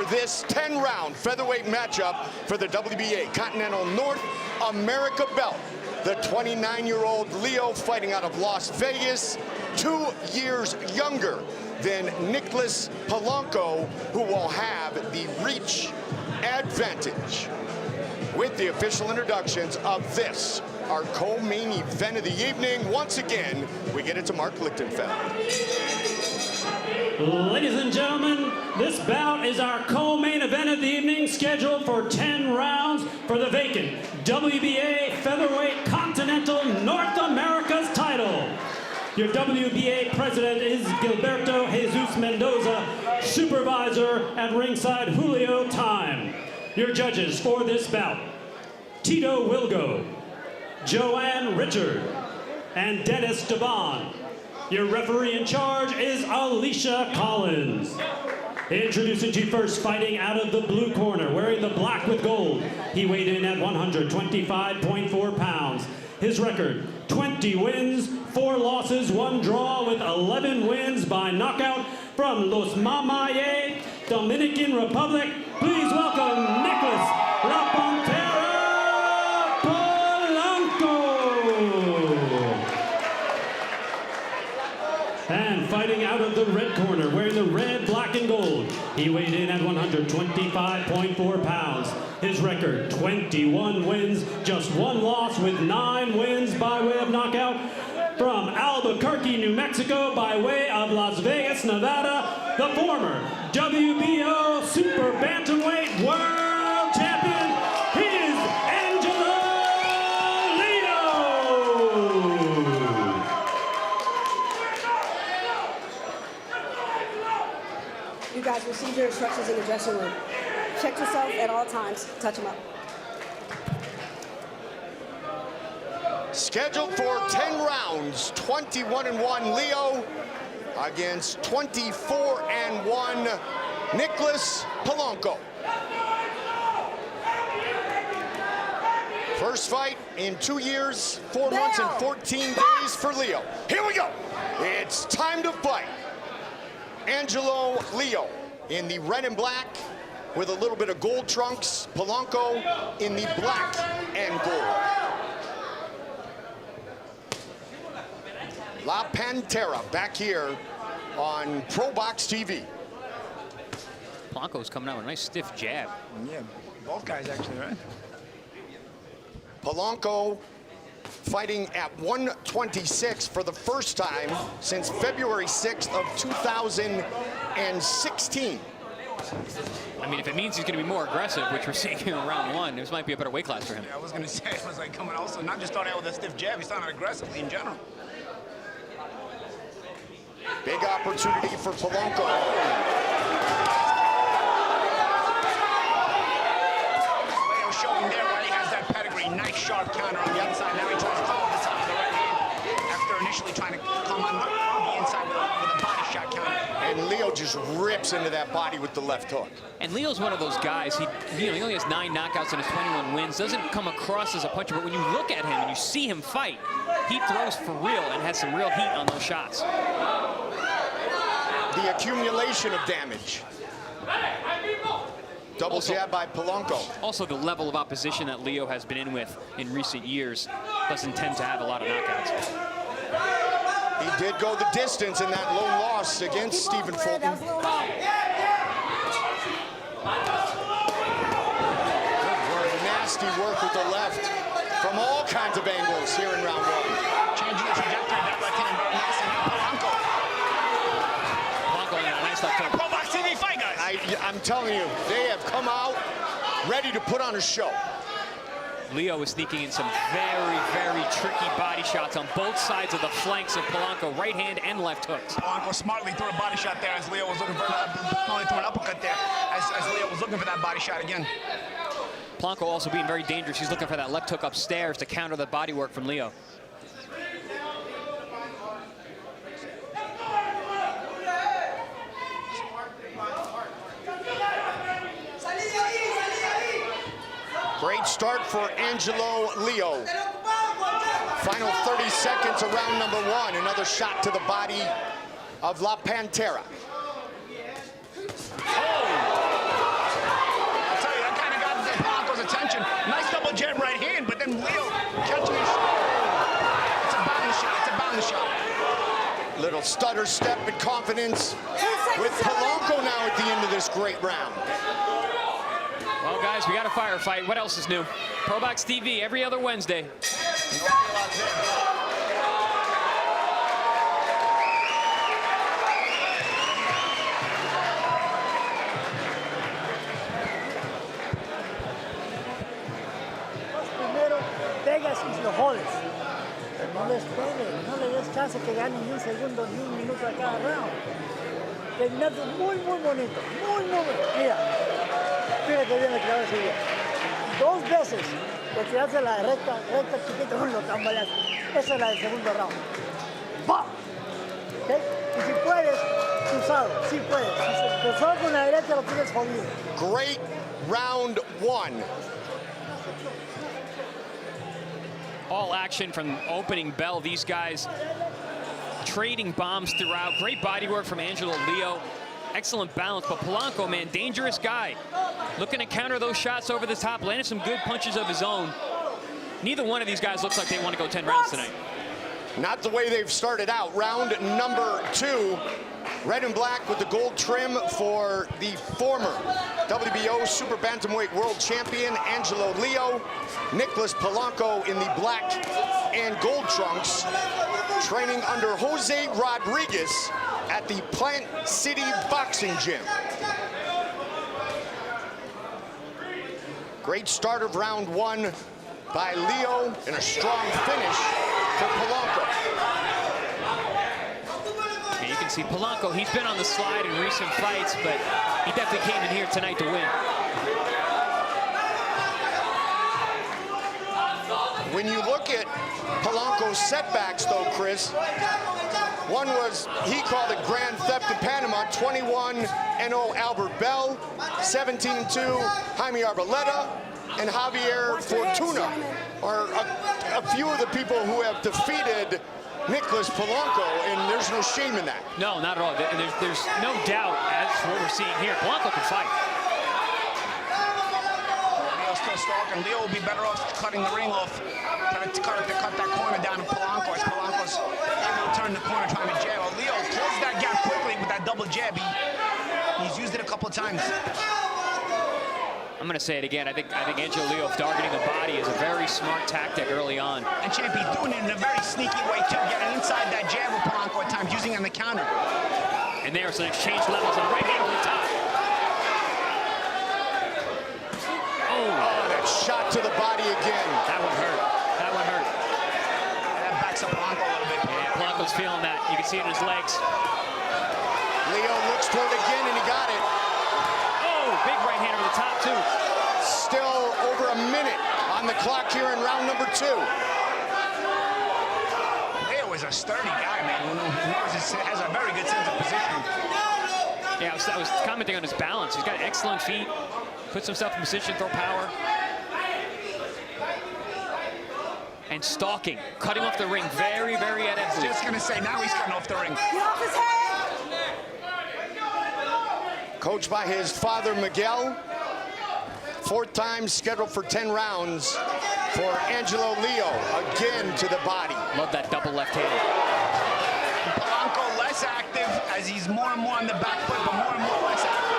this 10-round featherweight matchup for the WBA Continental North America belt. The 29-year-old Leo fighting out of Las Vegas, 2 years younger than Nicolas Polanco, who will have the reach advantage. With the official introductions of this, our co-main event of the evening, once again, we get it to Mark Lichtenfeld. Ladies and gentlemen, this bout is our co-main event of the evening, scheduled for 10 rounds for the vacant WBA Featherweight Continental North America's title. Your WBA president is Gilberto Jesus Mendoza, supervisor at ringside Julio Time. Your judges for this bout, Tito Wilgo, Joanne Richard, and Dennis Devon. Your referee in charge is Alicia Collins. Introducing to you first, fighting out of the blue corner, wearing the black with gold. He weighed in at 125.4 pounds. His record, 20 wins, 4 losses, 1 draw, with 11 wins by knockout from Los Mamaye, Dominican Republic. Please welcome Nicolas La Pantera Polanco. And fighting out of the red corner, wearing the red, black, and gold. He weighed in at 125.4 pounds. His record, 21 wins, just 1 loss, with 9 wins by way of knockout. From Albuquerque, New Mexico, by way of Las Vegas, Nevada, the former WBO Super Bantamweight World Champion, he is Angelo Leo. You guys receive your instructions in the dressing room. Check yourself at all times. Touch them up. Scheduled for 10 rounds, 21-1 Leo against 24-1 Nicolas Polanco. First fight in 2 years, 4 months and 14 days for Leo. Here we go. It's time to fight. Angelo Leo in the red and black with a little bit of gold trunks. Polanco in the black and gold. La Pantera back here on ProBox TV. Polanco's coming out with a nice stiff jab. Yeah, both guys actually, right? Polanco fighting at 126 for the first time since February 6th of 2016. I mean, if it means he's going to be more aggressive, which we're seeing here in round 1, this might be a better weight class for him. Yeah, I was going to say, it was like coming also, not just starting out with a stiff jab, he's starting out aggressively in general. Big opportunity for Polanco. Leo showing there why he has that pedigree. Nice sharp counter on the outside. Now he tries to come off the top of the right hand after initially trying to come on the inside with a body shot counter. And Leo just rips into that body with the left hook. And Leo's one of those guys, he only has 9 knockouts and his 21 wins. Doesn't come across as a puncher, but when you look at him and you see him fight, he throws for real and has some real heat on those shots. The accumulation of damage. Double jab by Polanco. Also, the level of opposition that Leo has been in with in recent years doesn't tend to have a lot of knockouts. He did go the distance in that lone loss against Stephen Fulton. Good work, nasty work with the left from all kinds of angles here in round 1. Changing the trajectory of that left hand very nice. And now Polanco. Polanco in that last left hook. ProBox TV fight, guys. I'm telling you, they have come out ready to put on a show. Leo is sneaking in some very, very tricky body shots on both sides of the flanks of Polanco, right hand and left hooks. Polanco smartly threw a body shot there as Leo was looking for only threw an uppercut there as Leo was looking for that body shot again. Polanco also being very dangerous. He's looking for that left hook upstairs to counter the body work from Leo. Great start for Angelo Leo. Final 30 seconds of round number 1. Another shot to the body of La Pantera. jab right hand, but then Leo catching his shot. It's a bounce shot. It's a bounce shot. Little stutter step and confidence with Polanco now at the end of this great round. Well, guys, we got a firefight. What else is new? ProBox TV every other Wednesday. Primero pegas y lo jodes. No les pegues, no le des chance que ganen ni un segundo ni un minuto a cada round. Terminaste muy bonito, muy bonito. Mira, fíjate bien el clavo ese día. 2 veces le tiraste la recta chiquita, lo tambaleaste. Esa es la del segundo round. ¡Bah! ¿Okay? Y si puedes, cruzado, sí puedes. Si se cruzó con la derecha lo tienes jodido. Great round 1. All action from opening bell. These guys trading bombs throughout. Great body work from Angelo, Leo. Excellent balance, but Polanco, man, dangerous guy. Looking to counter those shots over the top, landed some good punches of his own. Neither one of these guys looks like they want to go 10 rounds tonight. Not the way they've started out. Round number 2. Red and black with the gold trim for the former WBO Super Bantamweight World Champion, Angelo Leo. Nicolas Polanco in the black and gold trunks, training under Jose Rodriguez at the Plant City Boxing Gym. Great start of round 1 by Leo and a strong finish for Polanco. And you can see Polanco, he's been on the slide in recent fights, but he definitely came in here tonight to win. When you look at Polanco's setbacks, though, Chris, one was, he called it Grand Theft in Panama, 21-0 Albert Bell, 17-2 Jaime Arboleda, and Javier Fortuna are a few of the people who have defeated Nicolas Polanco, and there's no shame in that. No, not at all. And there's no doubt, as what we're seeing here, Polanco can fight. Leo's still stalking. Leo will be better off cutting the ring off, trying to cut that corner down to Polanco, as Polanco's able to turn the corner trying to jab. Well, Leo closed that gap quickly with that double jab. He's used it a couple of times. I'm going to say it again. I think Angelo Leo targeting the body is a very smart tactic early on. And Champ, he's doing it in a very sneaky way, too, getting inside that jab with Polanco at times, using it on the counter. And there's an exchange levels on the right hand on the top. Oh, that shot to the body again. That one hurt. That one hurt. That backs up Polanco a little bit. Yeah, Polanco's feeling that. You can see it in his legs. Leo looks for it again, and he got it. Oh, big right hand over the top, too. Still over a minute on the clock here in round number 2. Leo is a sturdy guy, man. Has a very good sense of position. Yeah, I was commenting on his balance. He's got excellent feet. Puts himself in position, throw power. And stalking, cutting off the ring very adeptly. Just gonna say, now he's cutting off the ring. Get off his head! Coached by his father, Miguel. 4th time scheduled for 10 rounds for Angelo Leo. Again to the body. Love that double left hand. Polanco less active as he's more and more on the back foot, but more and more less active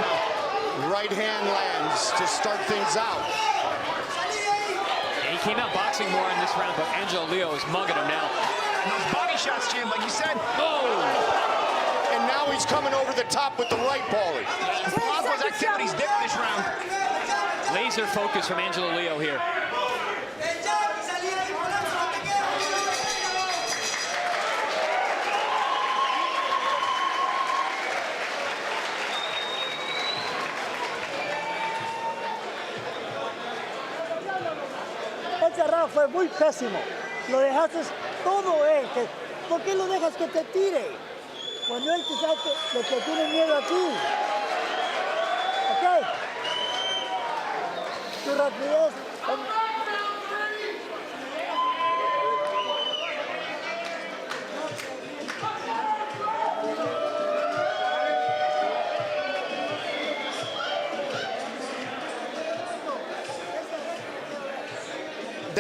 now. Right hand lands to start things out. And he came out boxing more in this round, but Angelo Leo is mugging him now. And those body shots, Jim, like you said. Oh! And now he's coming over the top with the right volley. Polanco's activity's different this round. Laser focus from Angelo Leo here. Este round fue muy pésimo. Lo dejaste todo él. ¿Por qué lo dejas que te tire? Cuando él te saque, le que tiene miedo a ti. ¿Ok? Tu rapidez.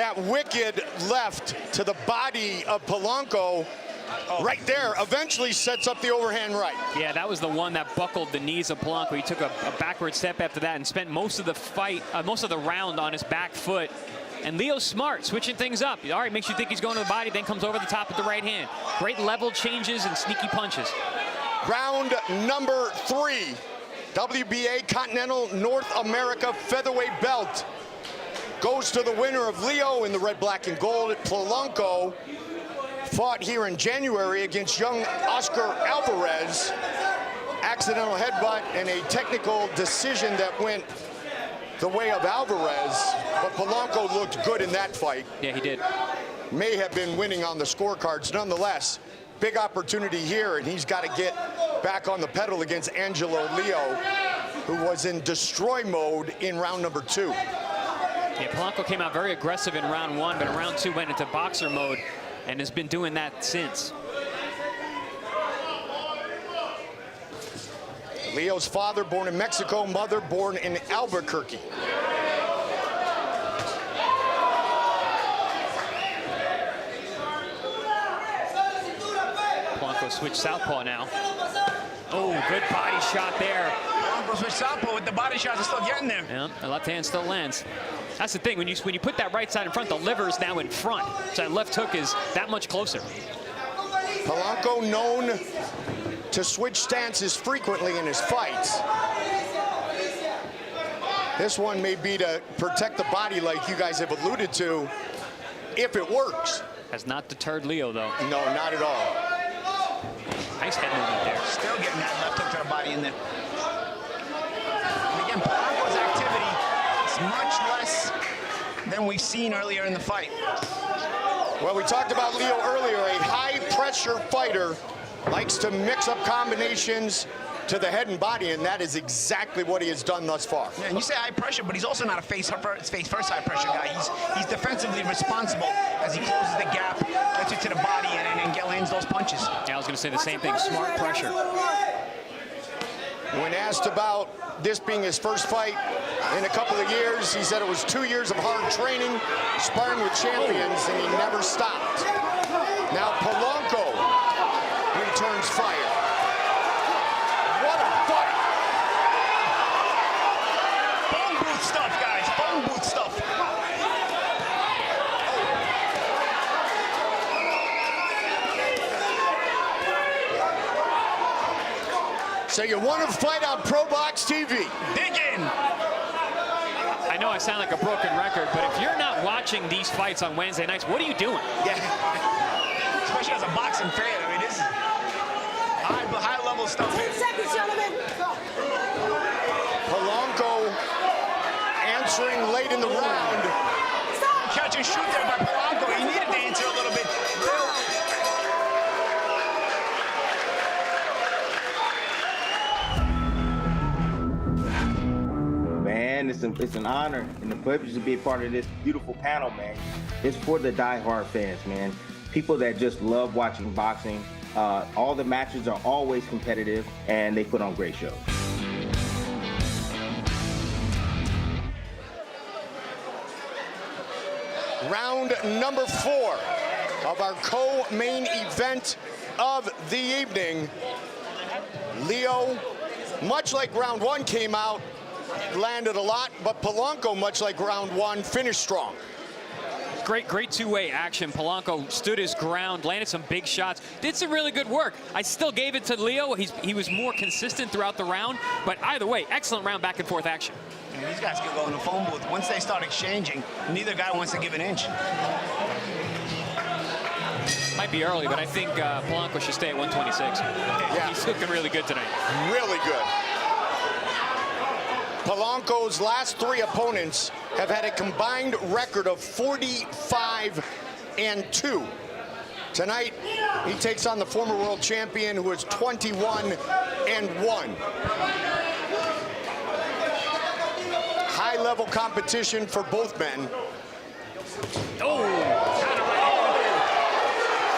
that wicked left to the body of Polanco right there eventually sets up the overhand right. Yeah, that was the one that buckled the knees of Polanco. He took a backward step after that and spent most of the fight, most of the round on his back foot. And Leo's smart, switching things up. All right, makes you think he's going to the body, then comes over the top with the right hand. Great level changes and sneaky punches. Round number 3, WBA Continental North America featherweight belt goes to the winner of Leo in the red, black, and gold. Polanco fought here in January against young Oscar Alvarez. Accidental headbutt and a technical decision that went the way of Alvarez, but Polanco looked good in that fight. Yeah, he did. May have been winning on the scorecards. Nonetheless, big opportunity here, and he's got to get back on the pedal against Angelo Leo, who was in destroy mode in round number 2. Yeah, Polanco came out very aggressive in round 1, but in round 2 went into boxer mode and has been doing that since. Leo's father born in Mexico, mother born in Albuquerque. Polanco switched southpaw now. Oh, good body shot there. Polanco switched southpaw with the body shots are still getting there. Yeah, the left hand still lands. That's the thing, when you put that right side in front, the liver is now in front. So that left hook is that much closer. Polanco known to switch stances frequently in his fights. This one may be to protect the body like you guys have alluded to, if it works. Has not deterred Leo, though. No, not at all. Nice head movement there. Still getting that left hook to the body in there. And again, Polanco's activity is much less than we've seen earlier in the fight. Well, we talked about Leo earlier, a high-pressure fighter, likes to mix up combinations to the head and body, and that is exactly what he has done thus far. Yeah, and you say high pressure, but he's also not a face first high pressure guy. He's defensively responsible as he closes the gap, gets it to the body, and lands those punches. Yeah, I was going to say the same thing, smart pressure. When asked about this being his first fight in a couple of years, he said it was 2 years of hard training, sparring with champions, and he never stopped. Now Polanco returns fire. What a fight! Phone booth stuff, guys. Phone booth stuff. So you want to fight on ProBox TV. Dig in. I know I sound like a broken record, but if you're not watching these fights on Wednesday nights, what are you doing? Yeah. Especially as a boxing fan. I mean, this is high level stuff. 10 seconds, gentlemen. Polanco answering late in the round. Catch and shoot there by Polanco. He needed to answer a little bit. Man, it's an honor and a privilege to be a part of this beautiful panel, man. It's for the diehard fans, man. People that just love watching boxing. All the matches are always competitive, and they put on great shows. Round number 4 of our co-main event of the evening. Leo, much like round 1 came out, landed a lot, but Polanco, much like round 1, finished strong. Great two-way action. Polanco stood his ground, landed some big shots, did some really good work. I still gave it to Leo. He was more consistent throughout the round, but either way, excellent round back and forth action. And these guys could go in the phone booth. Once they start exchanging, neither guy wants to give an inch. Might be early, but I think Polanco should stay at 126. Yeah. He's looking really good tonight. Really good. Polanco's last 3 opponents have had a combined record of 45-2. Tonight, he takes on the former world champion, who is 21-1. High-level competition for both men. Oh,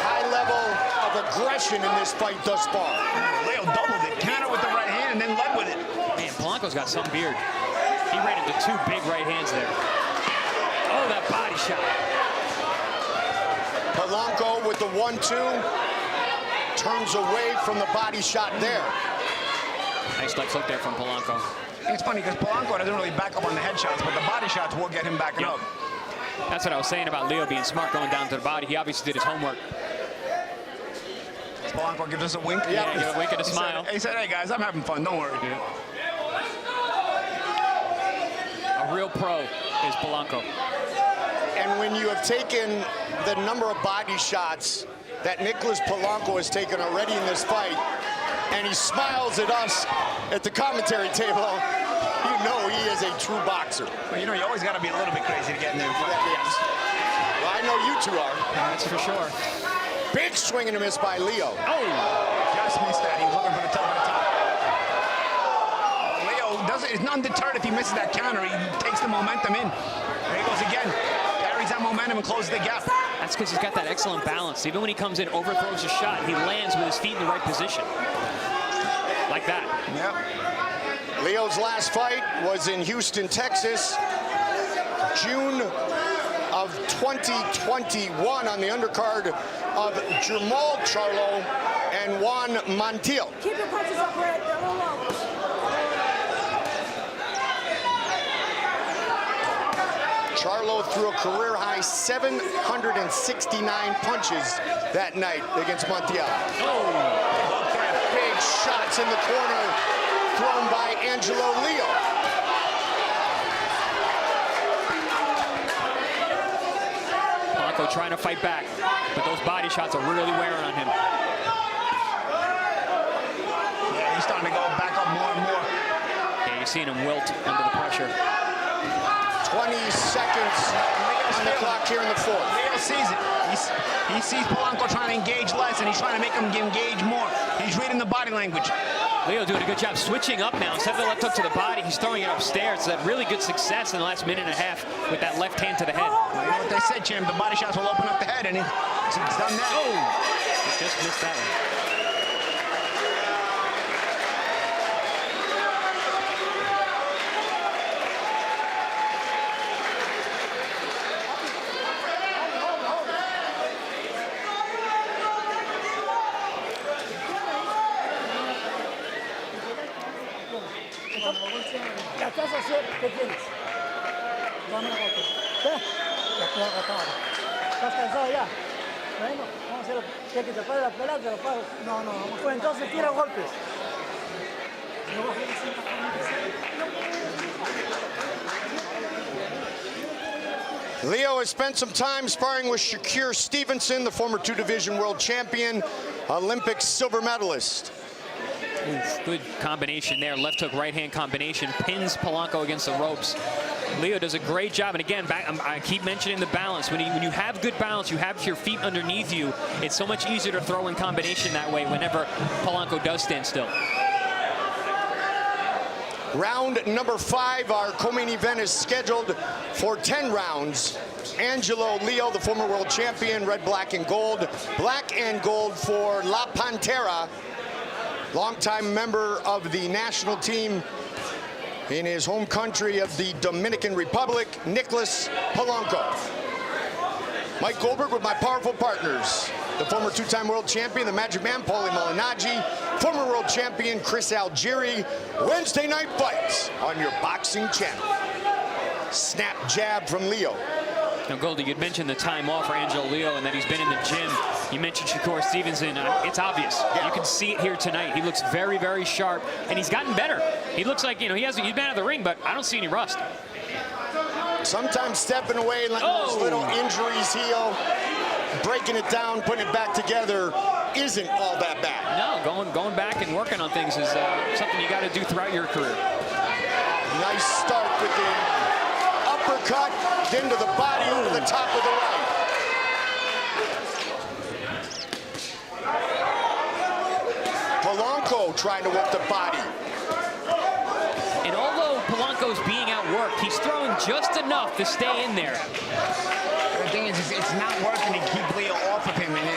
High level of aggression in this fight thus far. Leo doubled it, counter with the right hand, and then led with it. man, Polanco's got some beard. He ran into 2 big right hands there. Oh, that body shot. Polanco with the 1-2. Turns away from the body shot there. Nice left hook there from Polanco. It's funny because Polanco doesn't really back up on the headshots, but the body shots will get him backing up. That's what I was saying about Leo being smart going down to the body. He obviously did his homework. Polanco gives us a wink. Yeah, give a wink and a smile. He said, hey guys, I'm having fun, don't worry. Yeah. A real pro is Polanco. And when you have taken the number of body shots that Nicolas Polanco has taken already in this fight, and he smiles at us at the commentary table, you know he is a true boxer. Well, you know, you always got to be a little bit crazy to get in there. Yes. Well, I know you two are. That's for sure. Big swing and a miss by Leo. Oh! Just missed that. He was looking for the top of the top. Leo is not deterred if he misses that counter. He takes the momentum in. There he goes again. Carries that momentum and closes the gap. That's because he's got that excellent balance. Even when he comes in, overthrows a shot, he lands with his feet in the right position. Like that. Yep. Leo's last fight was in Houston, Texas, June of 2021 on the undercard of Jamal Charlo and Juan Montiel. Keep your punches up, Red. They're a little low. Charlo threw a career-high 769 punches that night against Montiel. Oh! Big shots in the corner thrown by Angelo Leo. Polanco trying to fight back, but those body shots are really wearing on him. Yeah, he's starting to go back up more and more. Yeah, you're seeing him wilt under the pressure. 20 seconds on the clock here in the fourth. Leo sees it. He sees Polanco trying to engage less, and he's trying to make him engage more. He's reading the body language. Leo doing a good job switching up now. Instead of the left hook to the body, he's throwing it upstairs. So that really good success in the last minute and a half with that left hand to the head. Well, you know what they said, champ? The body shots will open up the head, and it's done that. Oh! He just missed that one. La casa, ¿qué tienes? Dame la foto. ¿Qué? Ya estoy agotado. ¿Estás cansado ya? Bueno, vamos a hacerlo. ¿Quieres que te pague la pelada? Te lo pago. No, vamos. Pues entonces tira golpes. Leo has spent some time sparring with Shakur Stevenson, the former two-division world champion, Olympic silver medalist. Oof, good combination there. Left hook, right hand combination. Pins Polanco against the ropes. Leo does a great job. And again, I keep mentioning the balance. When you have good balance, you have your feet underneath you, it's so much easier to throw in combination that way whenever Polanco does stand still. Round number 5, our co-main event is scheduled for 10 rounds. Angelo Leo, the former world champion, red, black, and gold. Black and gold for La Pantera, longtime member of the national team in his home country of the Dominican Republic, Nicolas Polanco. Mike Goldberg with my powerful partners. The former two-time world champion, the Magic Man, Paulie Malignaggi, former world champion, Chris Algieri. Wednesday night fights on your boxing channel. Snap jab from Leo. Now, Goldie, you'd mentioned the time off for Angelo Leo and that he's been in the gym. You mentioned Shakur Stevenson. It's obvious. Yeah. You can see it here tonight. He looks very, very sharp, and he's gotten better. He looks like, he's been out of the ring, but I don't see any rust. Sometimes stepping away, letting those little injuries heal, breaking it down, putting it back together isn't all that bad. No, going back and working on things is something you got to do throughout your career. Nice start with the uppercut, into the body, over the top of the right. Polanco trying to work the body. And although Polanco's being outworked, he's throwing just enough to stay in there. The thing is, it's not working to keep Leo off of him, and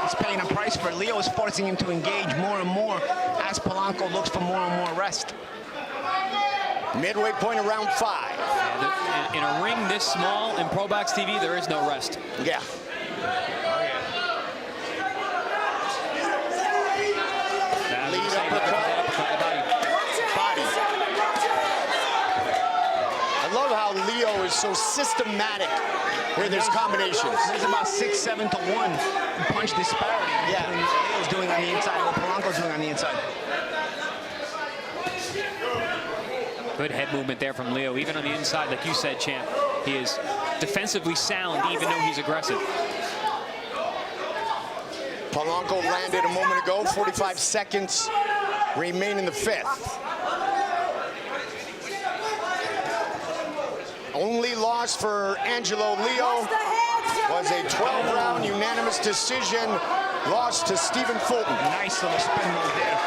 he's paying a price for it. Leo is forcing him to engage more and more as Polanco looks for more and more rest. Midway point of round 5. Yeah, in a ring this small in ProBox TV, there is no rest. Yeah. Lead uppercut. Body. I love how Leo is so systematic with his combinations. There's about 6-7 to 1 punch disparity. Yeah. Leo's doing on the inside, what Polanco's doing on the inside. Good head movement there from Leo, even on the inside, like you said, champ. He is defensively sound, even though he's aggressive. Polanco landed a moment ago. 45 seconds remain in the fifth. Only loss for Angelo Leo was a 12-round unanimous decision loss to Stephen Fulton. Nice little spin move there.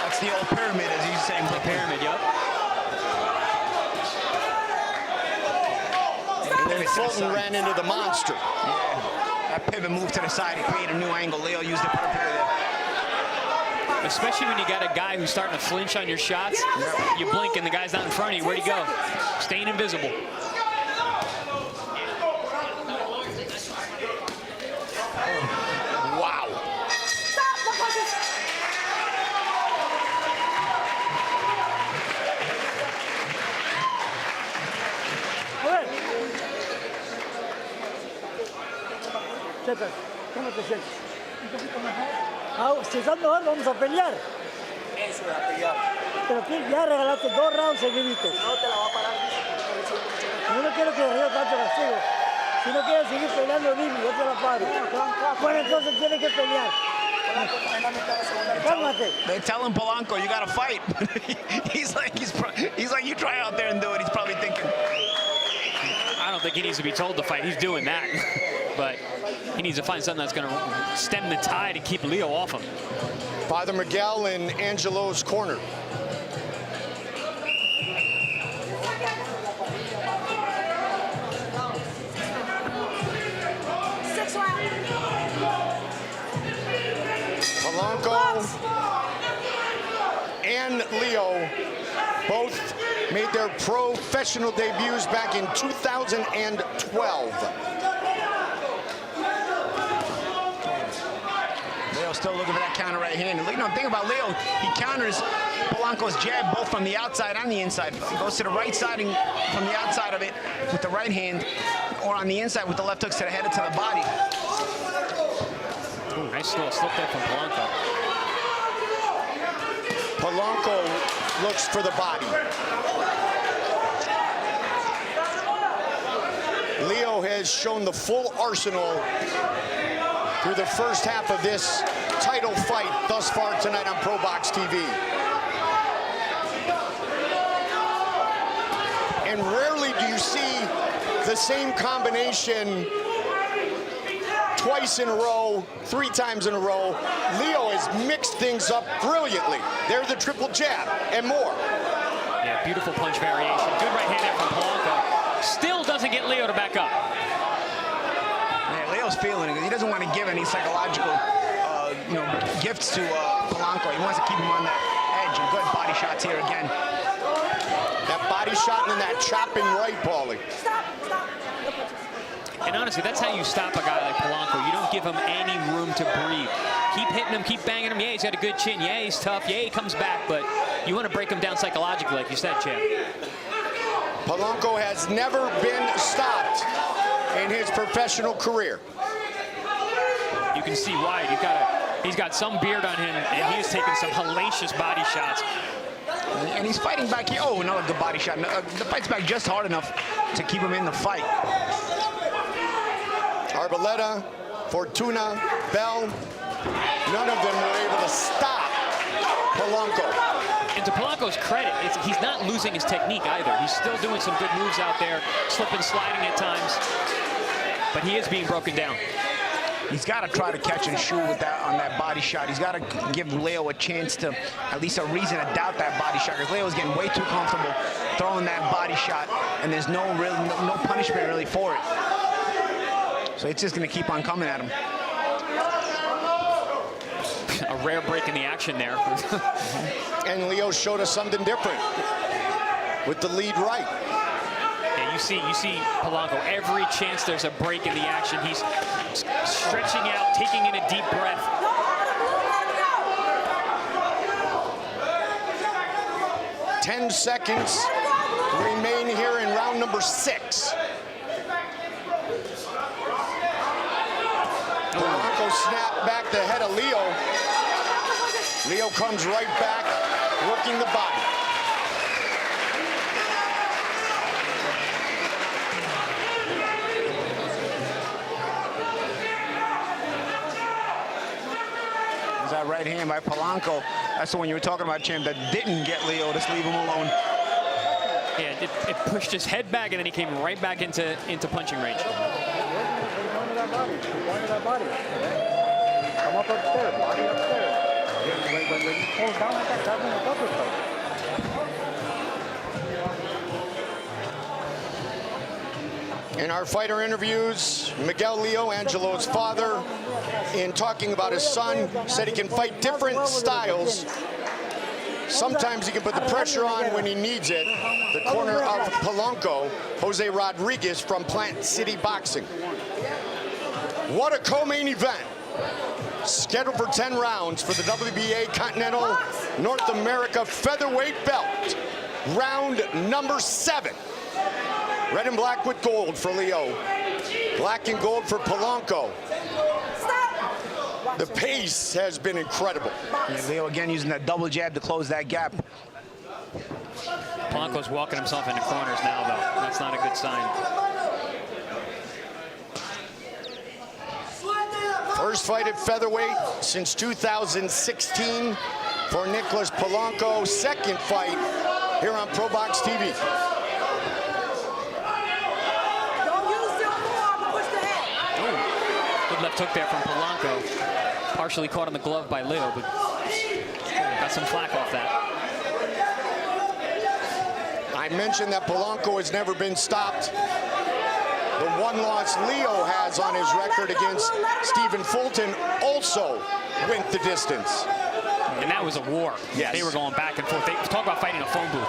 That's the old pyramid, as he's saying. The pyramid, yep. And then Fulton ran into the monster. Yeah, that pivot move to the side, it created a new angle. Leo used it perfectly there. Especially when you got a guy who's starting to flinch on your shots. You blink and the guy's not in front of you. Where'd he go? Staying invisible. Wow. Siéntate. ¿Cómo te sientes? Un poquito mejor. Ah, si estás mejor, vamos a pelear. Eso es a pelear. Pero ya regalaste 2 rounds seguiditos. No te la va a parar. Yo no quiero que río tanto castigo. Si no quieres seguir peleando, dime, yo te la paro. Bueno, entonces tienes que pelear. Cálmate. They tell him, Polanco, you gotta fight. he's like, you try out there and do it. He's probably thinking. I don't think he needs to be told to fight. He's doing that. But he needs to find something that's going to stem the tide and keep Leo off him. Father Miguel in Angelo's corner. Polanco and Leo both made their professional debuts back in 2012. Leo's still looking for that counter right hand. And you know, the thing about Leo, he counters Polanco's jab both from the outside and the inside. He goes to the right side and from the outside of it with the right hand, or on the inside with the left hooks to the head and to the body. Ooh, nice little slip there from Polanco. Polanco looks for the body. Leo has shown the full arsenal through the first half of this title fight thus far tonight on ProBox TV. And rarely do you see the same combination twice in a row, 3 times in a row. Leo has mixed things up brilliantly. There's the triple jab and more. Yeah, beautiful punch variation. Good right hand there from Polanco. Still doesn't get Leo to back up. Man, Leo's feeling it because he doesn't want to give any psychological gifts to Polanco. He wants to keep him on that edge. And good body shots here again. That body shot and then that chopping right, Paulie. Stop. And honestly, that's how you stop a guy like Polanco. You don't give him any room to breathe. Keep hitting him, keep banging him. Yeah, he's got a good chin. Yeah, he's tough. Yeah, he comes back. But you want to break him down psychologically, like you said, champ. Polanco has never been stopped in his professional career. You can see why. He's got some beard on him, and he is taking some hellacious body shots. And he's fighting back here. Oh, another good body shot. The fight's back just hard enough to keep him in the fight. Arboleda, Fortuna, Bell, none of them were able to stop Polanco. And to Polanco's credit, he's not losing his technique either. He's still doing some good moves out there, slipping, sliding at times. But he is being broken down. He's got to try to catch and shoot with that on that body shot. He's got to give Leo a chance to, at least a reason to doubt that body shot, because Leo's getting way too comfortable throwing that body shot, and there's no punishment really for it. So it's just going to keep on coming at him. A rare break in the action there. And Leo showed us something different with the lead right. Yeah, you see Polanco, every chance there's a break in the action, he's stretching out, taking in a deep breath. 10 seconds remain here in round number 6. Polanco snapped back the head of Leo. Leo comes right back, working the body. That right hand by Polanco. That's the one you were talking about, champ, that didn't get Leo. Just leave him alone. Yeah, it pushed his head back, and then he came right back into punching range. Come up upstairs, body upstairs. When he falls down like that, that's when the double starts. In our fighter interviews, Miguel Leo, Angelo's father, in talking about his son, said he can fight different styles. Sometimes he can put the pressure on when he needs it. The corner of Polanco, Jose Rodriguez from Plant City Boxing. What a co-main event. Scheduled for 10 rounds for the WBA Continental North America featherweight belt. Round number 7. Red and black with gold for Leo. Black and gold for Polanco. The pace has been incredible. Yeah, Leo again using that double jab to close that gap. Polanco's walking himself into corners now, though. That's not a good sign. First fight at featherweight since 2016 for Nicolas Polanco. Second fight here on ProBox TV. Good left hook there from Polanco. Partially caught on the glove by Leo, but got some flack off that. I mentioned that Polanco has never been stopped. The one loss Leo has on his record against Stephen Fulton also went the distance. And that was a war. Yes. They were going back and forth. They talk about fighting a phone booth.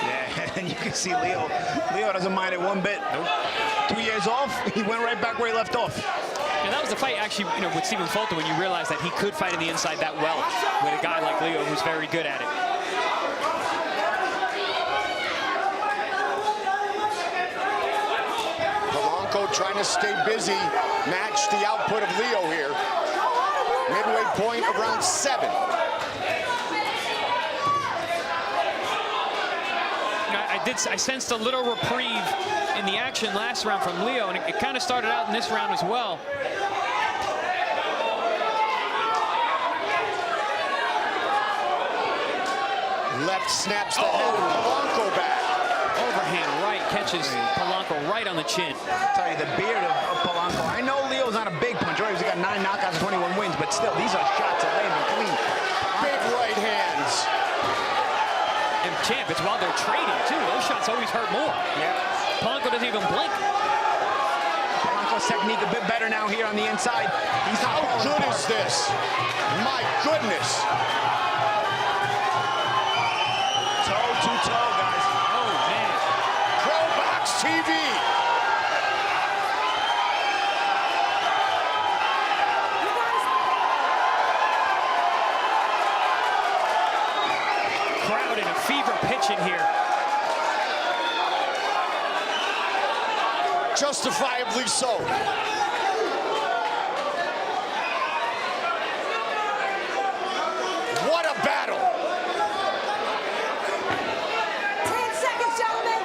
Yeah, and you can see Leo doesn't mind it one bit. Nope. 2 years off, he went right back where he left off. And that was the fight, actually, with Stephen Fulton, when you realize that he could fight in the inside that well with a guy like Leo who's very good at it. Polanco trying to stay busy, match the output of Leo here. Midway point of round 7. I sensed a little reprieve in the action last round from Leo, and it kind of started out in this round as well. Left snaps the head of Polanco back. Overhand right catches Polanco right on the chin. I'll tell you, the beard of Polanco. I know Leo's not a big puncher. He's got 9 knockouts and 21 wins, but still, these are shots that land clean. Big right hands. And champ, it's while they're trading too. Those shots always hurt more. Yeah. Polanco doesn't even blink. Polanco's technique a bit better now here on the inside. He's not How good is this? My goodness. toe to toe, guys. Oh, man. ProBox TV. Crowd in a fever pitch in here. Justifiably so. What a battle. 10 seconds, gentlemen.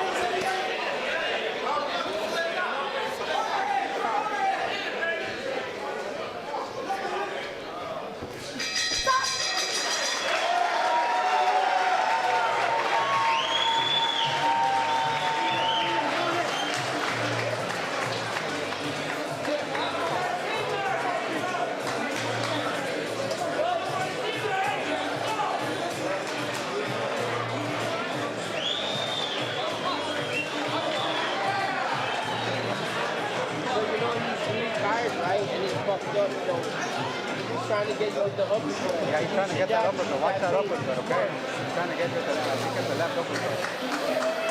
trying to get you with the uppercut. Yeah, he's trying to get that uppercut. Watch that uppercut, okay? He's trying to get you with the, I think it's the left uppercut.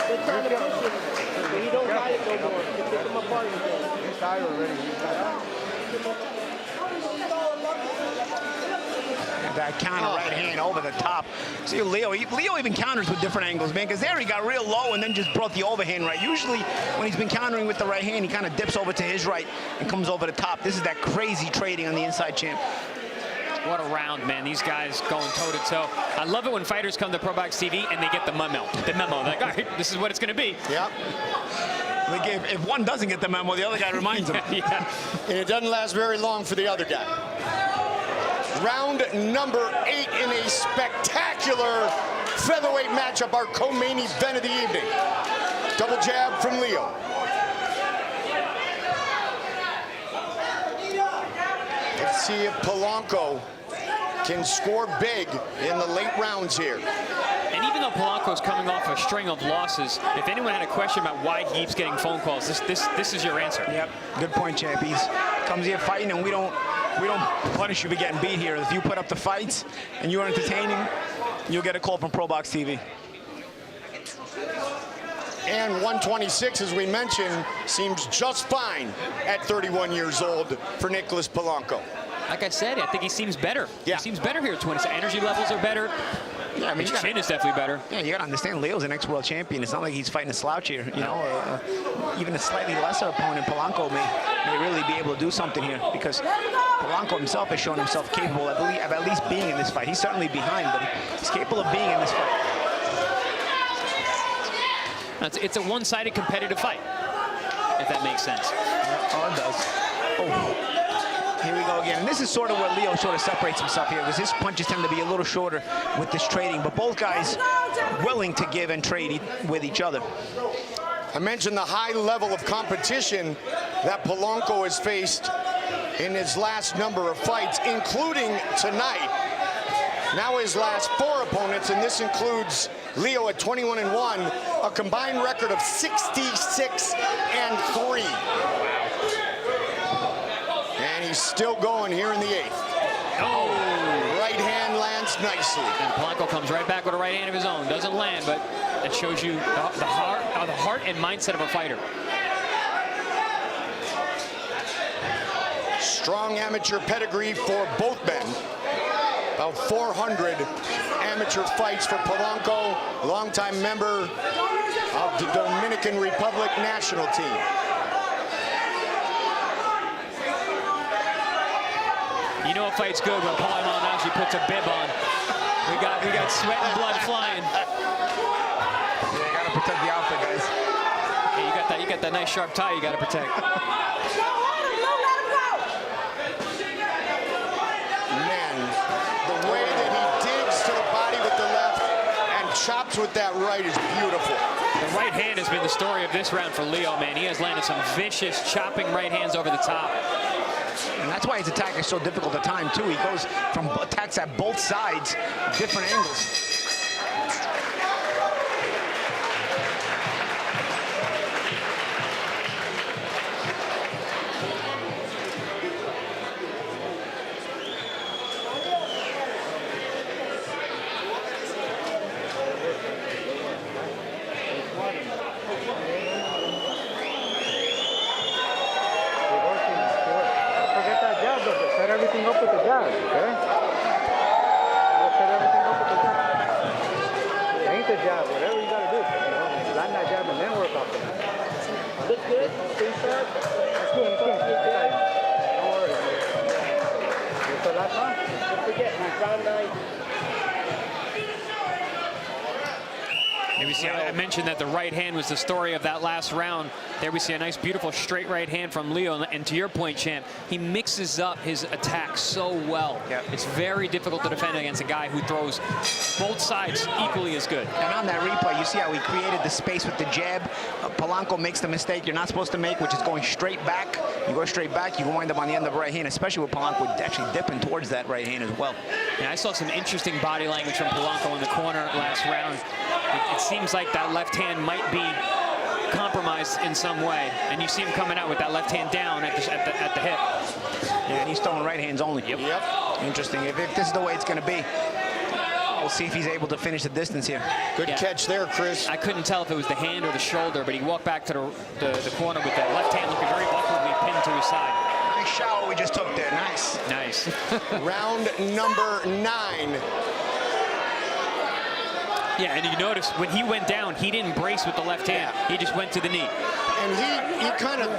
They're trying to push it, but he don't got it no more. You pick him apart again. He's tired already. He's not. That counter right hand over the top. See Leo even counters with different angles, man, because there he got real low and then just brought the overhand right. Usually when he's been countering with the right hand, he kind of dips over to his right and comes over the top. This is that crazy trading on the inside champ. What a round, man. These guys going toe-to-toe. I love it when fighters come to ProBox TV and they get the memo. They're like, all right, this is what it's going to be. Yep. Like if one doesn't get the memo, the other guy reminds him. Yeah. And it doesn't last very long for the other guy. Round number 8 in a spectacular featherweight matchup, our co-main event of the evening. Double jab from Leo. Let's see if Polanco can score big in the late rounds here. And even though Polanco's coming off a string of losses, if anyone had a question about why he keeps getting phone calls, this is your answer. Yep, good point, champ. He's comes here fighting, and we don't punish you for getting beat here. If you put up the fights and you're entertaining, you'll get a call from ProBox TV. And 126, as we mentioned, seems just fine at 31 years old for Nicolas Polanco. Like I said, I think he seems better. Yeah. He seems better here at 20. Energy levels are better. Yeah, I mean, his chin is definitely better. Yeah, you gotta understand, Leo's an ex-world champion. It's not like he's fighting a slouch here. You know, even a slightly lesser opponent, Polanco may really be able to do something here, because Polanco himself has shown himself capable of at least being in this fight. He's certainly behind, but he's capable of being in this fight. It's a one-sided competitive fight, if that makes sense. Oh, it does. Oh. Here we go again. And this is sort of where Leo sort of separates himself here, because his punches tend to be a little shorter with this trading, but both guys willing to give and trade with each other. I mentioned the high level of competition that Polanco has faced in his last number of fights, including tonight. Now his last 4 opponents, and this includes Leo at 21-1, a combined record of 66-3. And he's still going here in the 8th. Oh! Right hand lands nicely. And Polanco comes right back with a right hand of his own. Doesn't land, but it shows you the heart and mindset of a fighter. Strong amateur pedigree for both men. About 400 amateur fights for Polanco, longtime member of the Dominican Republic national team. You know a fight's good when Polanco actually puts a bib on. We got sweat and blood flying. Yeah, you gotta protect the outfit, guys. Yeah, you got that nice sharp tie you gotta protect. Chops with that right is beautiful. The right hand has been the story of this round for Leo, man. He has landed some vicious chopping right hands over the top. And that's why his attack is so difficult to time, too. He goes from attacks at both sides, different angles. Everything up with the jab, okay? Set everything up with the jab. Ain't the jab, whatever you gotta do. You know, land that jab and then work off it. Look good. Stay sharp. That's good. Don't worry. You feel that, huh? Don't forget, round 9. Here we see, I mentioned that the right hand was the story of that last round. There we see a nice, beautiful straight right hand from Leo. And to your point, champ, he mixes up his attack so well. Yep. It's very difficult to defend against a guy who throws both sides equally as good. And on that replay, you see how he created the space with the jab. Polanco makes the mistake you're not supposed to make, which is going straight back. You go straight back, you can wind up on the end of the right hand, especially with Polanco actually dipping towards that right hand as well. And I saw some interesting body language from Polanco in the corner last round. It seems like that left hand might be compromised in some way, and you see him coming out with that left hand down at the hip. Yeah, and he's throwing right hands only. Yep. Interesting. If this is the way it's going to be, we'll see if he's able to finish the distance here. Good catch there, Chris. I couldn't tell if it was the hand or the shoulder, but he walked back to the corner with that left hand looking very awkwardly pinned to his side. Nice shower we just took there. Nice. Nice. Round number 9. Yeah, and you notice when he went down, he didn't brace with the left hand. He just went to the knee. And he kind of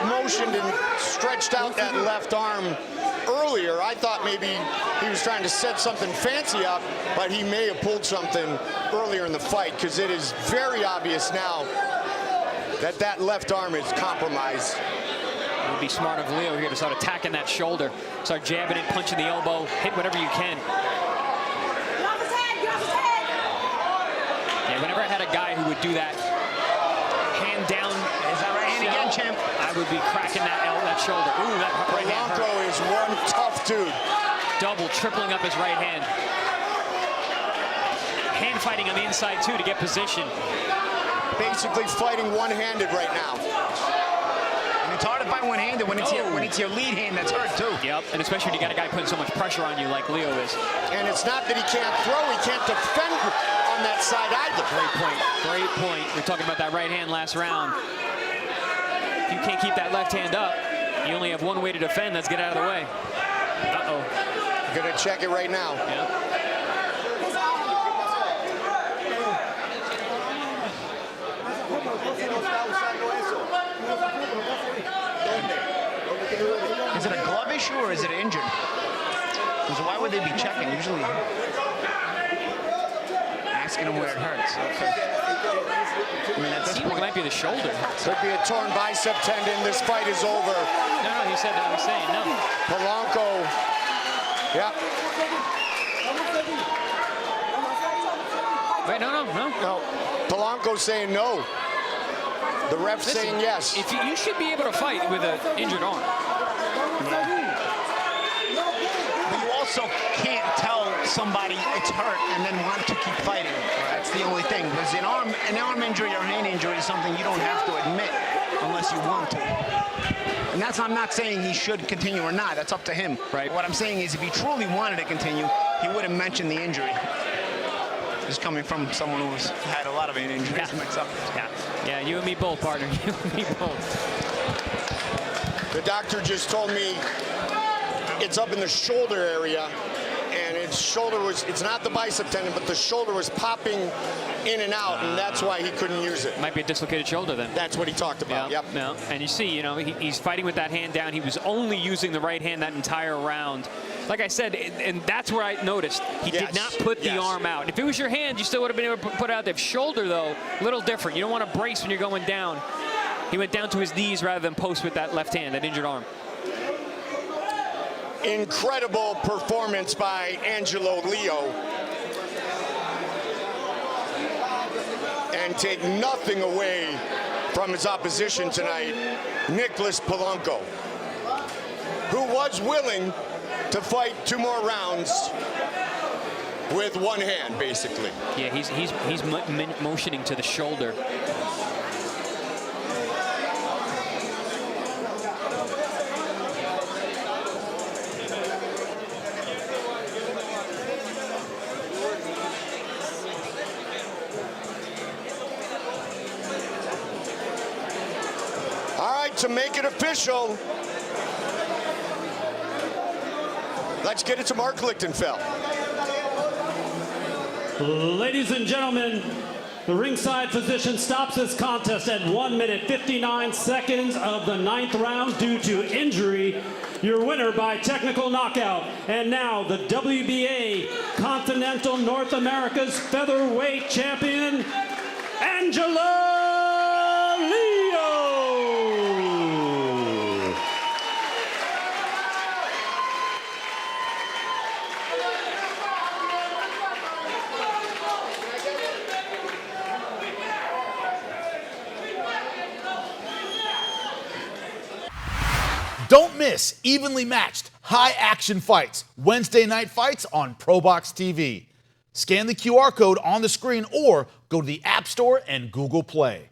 motioned and stretched out that left arm earlier. I thought maybe he was trying to set something fancy up, but he may have pulled something earlier in the fight, because it is very obvious now that that left arm is compromised. It would be smart of Leo here to start attacking that shoulder, start jabbing it, punching the elbow, hit whatever you can. Yeah, whenever I had a guy who would do that, hand down, is that right hand again, champ? I would be cracking that shoulder. Ooh, that right hand Polanco hurt. is one tough dude. Double, tripling up his right hand. Hand fighting on the inside too to get position. Basically fighting one-handed right now. And it's hard to fight one-handed when it's your lead hand that's hurt too. Yep, and especially when you got a guy putting so much pressure on you like Leo is. And it's not that he can't throw, he can't defend on that side either. Great point, great point. We're talking about that right hand last round. If you can't keep that left hand up, you only have one way to defend, that's get out of the way. Uh-oh. Gonna check it right now. Yeah. Is it a glove issue or is it injured? Because why would they be checking? Usually asking them where it hurts. Okay. I mean, at this point, It might be the shoulder. Could be a torn bicep tendon. This fight is over. No, he said that. He was saying no. Polanco. Yeah. Wait, no. Polanco's saying no. The ref's saying yes. If you should be able to fight with an injured arm. but you also can't tell somebody it's hurt and then want to keep fighting. That's the only thing. Because an arm injury or hand injury is something you don't have to admit unless you want to. And I'm not saying he should continue or not. That's up to him. Right. What I'm saying is if he truly wanted to continue, he would have mentioned the injury. Just coming from someone who's had a lot of injuries mixed up. Yeah, you and me both, partner. You and me both. The doctor just told me it's up in the shoulder area, and it's not the bicep tendon, but the shoulder was popping in and out, and that's why he couldn't use it. Might be a dislocated shoulder then. That's what he talked about. Yep. No. And you see, he's fighting with that hand down. He was only using the right hand that entire round. Like I said, and that's where I noticed he did not put the arm out. If it was your hand, you still would have been able to put it out there. Shoulder, though, a little different. You don't want to brace when you're going down. He went down to his knees rather than post with that left hand, that injured arm. Incredible performance by Angelo Leo. And take nothing away from his opposition tonight, Nicolas Polanco, who was willing to fight 2 more rounds with one hand, basically. Yeah, he's motioning to the shoulder. All right, to make it official, let's get it to Mark Lichtenfeld. Ladies and gentlemen, the ringside physician stops this contest at 1 minute 59 seconds of the 9th round due to injury. Your winner by technical knockout. And now the WBA Continental North America's featherweight champion, Angelo. Don't miss evenly matched, high-action fights, Wednesday night fights on ProBox TV. Scan the QR code on the screen or go to the App Store and Google Play.